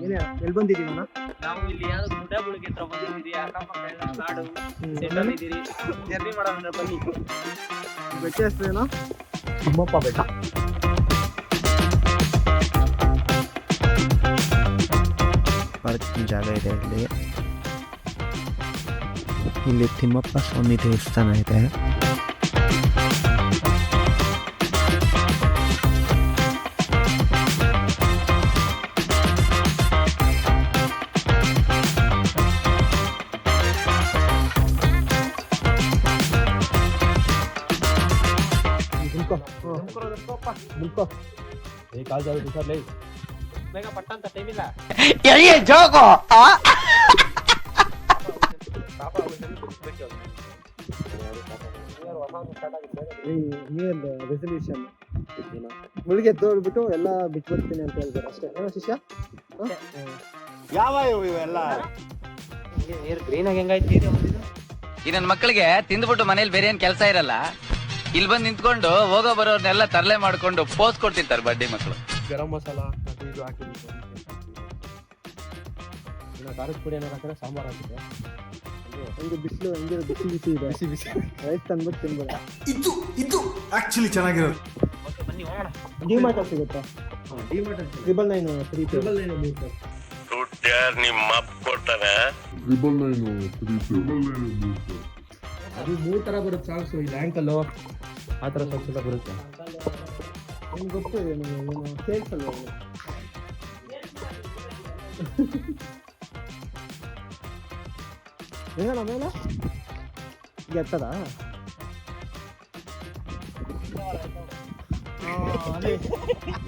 ಏನೇ ಎಲ್ಲಿ ಬಂದಿದ್ದೀವಣ್ಣ? ನಾವು ಇಲ್ಲಿ ಯಾವ್ದು ಗುಡ್ಡಗಳಿಗೆ ಹತ್ರ ಬಂದಿದ್ದೀರಿ, ಅಕ್ಕಪಕ್ಕ ಎಲ್ಲ ಕಾಡು ಸೆಟಲ್ ಇದ್ದೀರಿ, ಜರ್ನಿ ಮಾಡೋಣ ಬನ್ನಿ. ಬೆಟ್ಟ ಹೆಸರೇನು? ತಿಮ್ಮಪ್ಪ ಬೆಟ್ಟ. ಪಾರ್ಕಿಂಗ್ ಜಾಗ ಇದೆ ಇಲ್ಲಿ ತಿಮ್ಮಪ್ಪ ಸ್ವಾಮಿ ದೇವಸ್ಥಾನ ಇದೆ. ಬೇಗ ಪಟ್ಟ ಅಂತ ಟೈಮ್ ಇಲ್ಲ. ರೆಸಲ್ಯೂಷನ್ ಮುಳುಗೆ ಎದ್ದೋಡ್ಬಿಟ್ಟು ಎಲ್ಲ ಬಿಟ್ಟು ಬರ್ತೀನಿ ಅಂತ ಹೇಳ್ತಾರೆ ಅಷ್ಟೇ. ಶಿಷ್ಯ ಯಾವ ಇವೆಲ್ಲ ಗ್ರೀನ್ ಆಗಿ ಹೆಂಗಾಯ್ತು ಈ ನನ್ನ ಮಕ್ಕಳಿಗೆ ತಿಂದ್ಬಿಟ್ಟು ಮನೇಲಿ ಬೇರೆ ಏನ್ ಕೆಲಸ ಇರಲ್ಲ, ಇಲ್ಲಿ ಬಂದು ನಿಂತ್ಕೊಂಡು ಹೋಗೋ ಬರೋರ್ನೆಲ್ಲ ತರಲೆ ಮಾಡ್ಕೊಂಡು ಪೋಸ್ ಕೊಡ್ತಿರ್ತಾರೆ ಬಡ್ಡಿ ಮಕ್ಕಳು. ಗರಂ ಮಸಾಲ ಅದು ಇದು ಹಾಕಿದ್ದು ಖಾರದ ಪುಡಿ ಏನಾರು ಹಾಕಿದ್ರೆ ಸಾಂಬಾರು ಹಾಕಿದ್ರೆ ಹಂಗೆ ಬಿಸಿಲು ಹಂಗೆ ಬಿಸಿ ಬಿಸಿ ಇದೆ. ಬಿಸಿ ಬಿಸಿ ರೈಸ್ ತಂದ್ಬಿಟ್ಟು ತಿನ್ಬೇಡ. ಇದು ಆಕ್ಚುಲಿ ಚೆನ್ನಾಗಿರೋದು. ಬನ್ನಿ ಹೋಗೋಣ. ಡಿಮಾರ್ಟ್ ಅಲ್ಲಿ ಸಿಗುತ್ತಾ? ಡಿಮಾರ್ಟ್ 999 3 ನಿಮ್ಮ ಅಪ್ಪ ಕೊಡ್ತಾನೆ. ಅದು 3 ತರ ಬರುತ್ತೆ ಸಾಲ್ಸು. ಇದು ಆ್ಯಂಕಲ್ಲು ಆ ಥರ ಸ್ವಲ್ಪ ಸ್ವಲ್ಪ ಬರುತ್ತೆ. ನಿಮ್ಗೆ ಗೊತ್ತು ಏನು ಸೇಲ್ಸ್ ಅಲ್ವ? ಹೆಂಗಣ್ಣ ಮೇಲೆ ಎತ್ತದ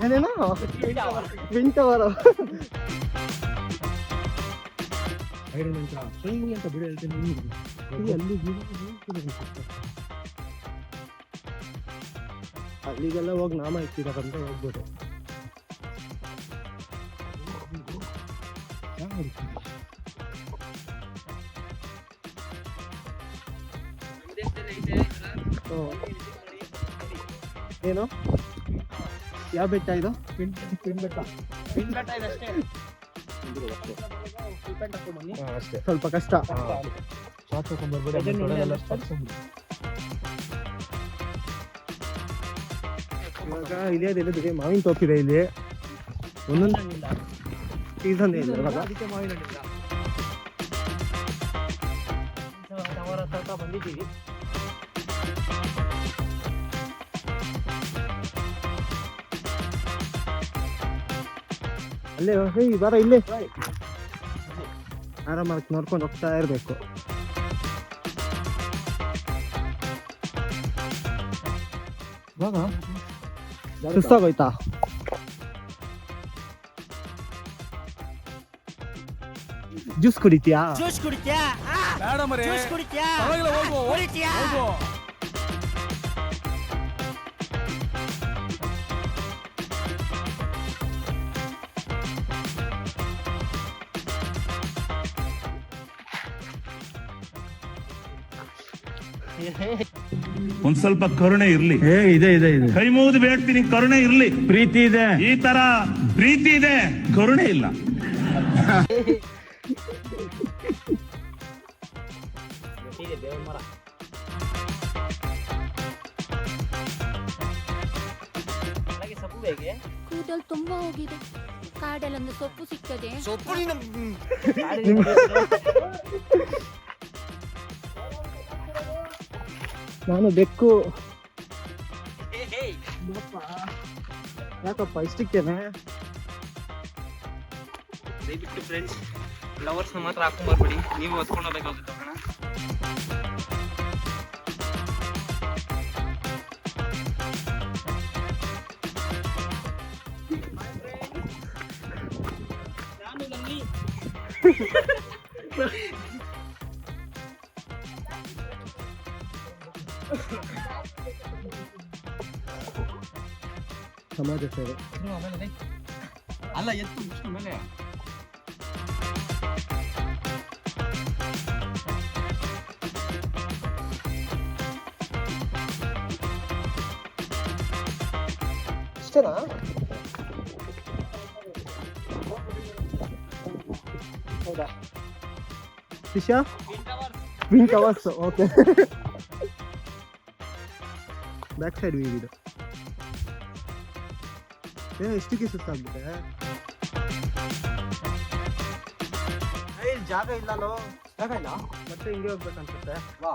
ಏನೇನು ವಿಂಟವರ್ ಐರನ್ ಅಂತ ಸ್ವಯಿಂಗ್ ಅಂತ ಬಿಡಿ ಹೇಳ್ತೀನಿ. ಅಲ್ಲಿಗೆಲ್ಲ ಹೋಗಿ ನಾಮ ಇಟ್ಟಿದಾರಂತ ಹೋಗ್ಬೋದು. ಏನು ಯಾವ ಬೆಟ್ಟ ಇದು? ಪಿನ್ ಬೆಟ್ಟ ಅಷ್ಟೇ. ಸ್ವಲ್ಪ ಕಷ್ಟ. ಶಾರ್ಟ್ ಬರ್ಬೇಡಿ. ಇವಾಗ ಇದೇ ಇಲ್ಲದಿದೆ ಮಾವಿನ ತೋಪಿದೆ ಇಲ್ಲಿ. ಒಂದೊಂದು ಸೀಸನ್ ಇದೆ ಇವಾಗ. ಅದಕ್ಕೆ ಮಾವಿನ ಹಣ್ಣಿಲ್ಲ. ಅವರ ತನಕ ಬಂದಿದ್ದೀವಿ. ಅಲ್ಲೇ ಈ ಬಾರ ಇಲ್ಲೇ ಆರಾಮಾಗಿ ನೋಡ್ಕೊಂಡು ಹೋಗ್ತಾ ಇರಬೇಕು. ಸುಸ್ತಾಗೋಯ್ತಾ? ಜ್ಯೂಸ್ ಕುಡಿತೀಯಾ? ಒಂದ್ ಸ್ವಲ್ಪ ಕರುಣೆ ಇರ್ಲಿ. ಇದೆ ಇದೆ ಇದೆ. ಕೈ ಮುಗಿದು ಬೇಡ್ತೀನಿ, ಕರುಣೆ ಇರ್ಲಿ. ಪ್ರೀತಿ ಇದೆ. ಈ ತರ ಪ್ರೀತಿ ಇದೆ, ಕರುಣೆ ಇಲ್ಲ. ದೇವರ ಮರ ಸೊಪ್ಪು ಬೇಗೆ ಕೂದಲು ತುಂಬಾ ಹೋಗಿದೆ. ಕಾಡಲ್ಲೊಂದು ಸೊಪ್ಪು ಸಿಗ್ತದೆ. ನಾನು ಬೆಕ್ಕು. ಯಾಕಪ್ಪ ಇಷ್ಟಕ್ಕೇನೆ? ದಯವಿಟ್ಟು ಫ್ರೆಂಡ್ಸ್ ಲವರ್ಸ್ ಮಾತ್ರ ಹಾಕೊಂಡ್ ಬರ್ಬೇಡಿ, ನೀವು ಹೊತ್ಕೊಂಡು ಹೋಗ್ಬೇಕಾಗುತ್ತೆ ಕಣ. ಸಮಾಜ ಸೇವೆ ಅಲ್ಲ ಎತ್ತು ವಿಷ್ಣು ಮೇಲೆ ಇಷ್ಟನಾ? ಹೌದಾ? ಶಿಷ್ಯ win towers. Okay, back side view ಇದು. ಎಷ್ಟಕ್ಕೆ ಸುತ್ತಾಗ್ಬಿಟ್ಟೆ. ಜಾಗ ಇಲ್ಲಲ್ಲೋ. ಜಾಗ ಇಲ್ಲ, ಮತ್ತೆ ಹಿಂಗೆ ಹೋಗ್ಬೇಕನ್ಸುತ್ತೆ. ವಾ.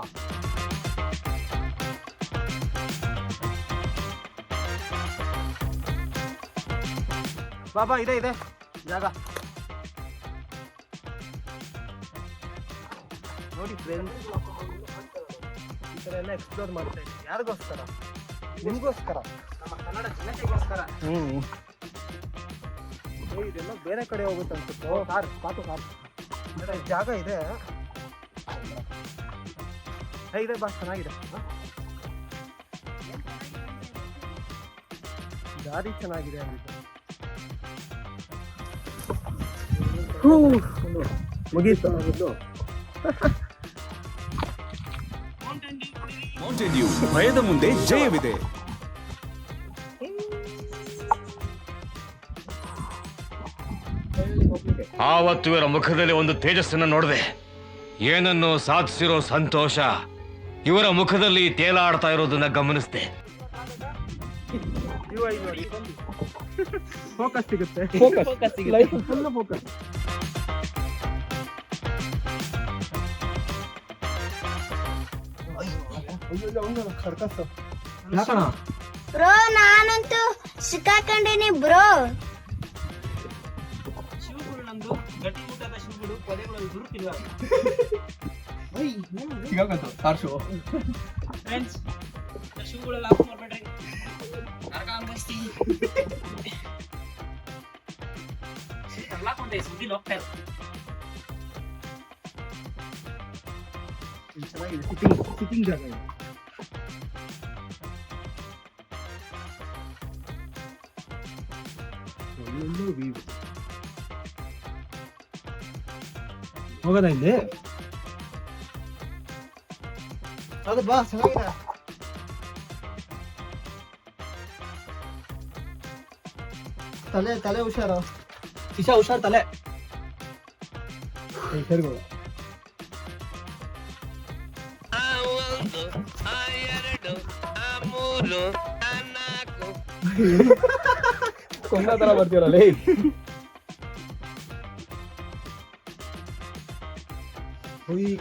ಬಾಬಾ ಇದೆ ಇದೆ ಜಾಗ ನೋಡಿ ಫ್ರೆಂಡ್ಸ್. ಈ ಥರ ಎಲ್ಲ ಎಕ್ಸ್ಪ್ಲೋರ್ ಮಾಡ್ತಾ ಇದ್ದೀವಿ. ಯಾರಿಗೋಸ್ಕರ? ನಿಮಗೋಸ್ಕರ, ನಮ್ಮ ಕನ್ನಡ ಜನತೆಗೋಸ್ಕರ. ಇದೆಲ್ಲ ಬೇರೆ ಕಡೆ ಹೋಗುತ್ತೆ ಅನ್ಸುತ್ತೆ. ಕಾರ್ ಪಾತು ಕಾರ್ ಜಾಗ ಇದೆ. ಇದೆ ಬಾ, ಚೆನ್ನಾಗಿದೆ. ದಾರಿ ಚೆನ್ನಾಗಿದೆ ಅಂದಿದ್ದು. ಮುಗೀತು. ಮೌಂಟೇನ್ ಡ್ಯೂ, ಭಯದ ಮುಂದೆ ಜಯವಿದೆ. ಆವತ್ತು ಇವರ ಮುಖದಲ್ಲಿ ಒಂದು ತೇಜಸ್ಸನ್ನು ನೋಡಿದೆ. ಏನನ್ನು ಸಾಧಿಸಿರೋ ಸಂತೋಷ ಇವರ ಮುಖದಲ್ಲಿ ತೇಲಾಡ್ತಾ ಇರೋದನ್ನ ಗಮನಿಸಿದೆ. ಫೋಕಸ್ ಸಿಗುತ್ತೆ. ಫೋಕಸ್ ಸಿಗುತ್ತೆ. Life full focus. ಸರ್ಕಸ್ ಯಾಕಣ? ಬ್ರೋ ನಾನಂತೂ ಸಿಕ್ಕಾಕೊಂಡೇನಿ ಬ್ರೋ. ಶಿವಗುರು ನಮ್ದು ಗಟ್ಟಿ ಊಟದ ಶಿವಗುರು ಪೊದೆಗಳಲ್ಲಿ ದುರುತ್ತಿಲ್ಲ. ಫ್ರೆಂಡ್ಸ್, ಶಿವಗಳೆಲ್ಲ ಹಾಕಿ ಮಾಡ್ಬೇಡ್ರಿ, ನರಕ ಅನ್ಭವಿಸ್ತೀವಿ. ಹಾಕೊಂಡೆ ಸುದ್ದಿಲಿ ಹೋಗ್ತಾ ಇರೋ. ಚೆನ್ನಾಗಿದೆ. ಸಿಟ್ಟಿಂಗ್ ಜಾಗ ಇದೆ. ಒಳ್ಳೊಳ್ಳೆ ವ್ಯೂ. ಹೋಗೋದಾ ಇಲ್ಲಿ? ಅದು ಬಾ, ಚೆನ್ನಾಗಿದೆ. ತಲೆ ತಲೆ ಹುಷಾರು. ಶಿಶಾ ಹುಷಾರ್, ತಲೆ ಸರಿಗೋಳ. ಕೊಂಡ ತರ ಬರ್ತೀರಲ್ಲ.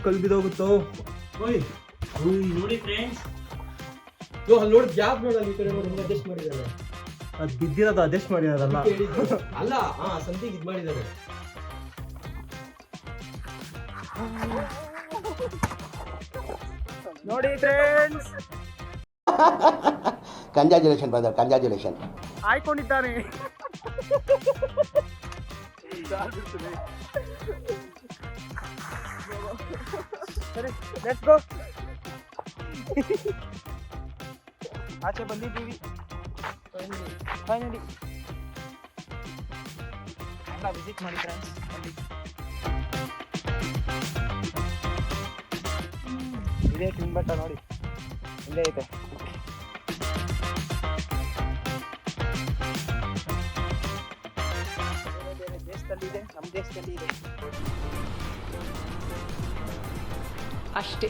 ಕಲ್ ಬಿದ್ದೋಗುತ್ತೋ. ನೋಡಿ ಫ್ರೆಂಡ್ಸ್, ಅಲ್ಲಿ ನೋಡಿ ಗ್ಯಾಪ್ ನೋಡಲ್ಲ, ಈ ಕಡೆ ನೋಡಿ ಹಿಂಗೆ ಅಡ್ಜಸ್ಟ್ ಮಾಡಿದ್ದಾರೆ. ಅದು ಬಿದ್ದಿರೋದು ಅಡ್ಜಸ್ಟ್ ಮಾಡಿರೋದಲ್ಲ. ಅಲ್ಲ, ಸಂಧಿಗೆ ಇದು ಮಾಡಿದ್ದಾರೆ. ನೋಡಿ ಫ್ರೆಂಡ್ಸ್, ಕಂಗ್ರಾಚುಲೇಷನ್ ಬ್ರದರ್, ಕಂಗ್ರಾಚುಲೇಷನ್. ಆಯ್ಕೊಂಡಿದ್ದಾನೆ. ಸರಿ, ಲೆಟ್ಸ್ ಗೋ. ಆಚೆ ಬಂದಿದ್ದೀವಿ ಫೈನಲಿ. ಎಲ್ಲ ವಿಸಿಟ್ ಮಾಡಿ ಫ್ರೆಂಡ್ಸ್. ಇದೇ ತಿನ್ಬಟ್ಟ ನೋಡಿ, ಇಲ್ಲೇ ಐತೆ. ಬೇರೆ ದೇಶದಲ್ಲಿ ಇದೆ, ನಮ್ಮ ದೇಶದಲ್ಲಿ ಇದೆ ಅಷ್ಟೇ.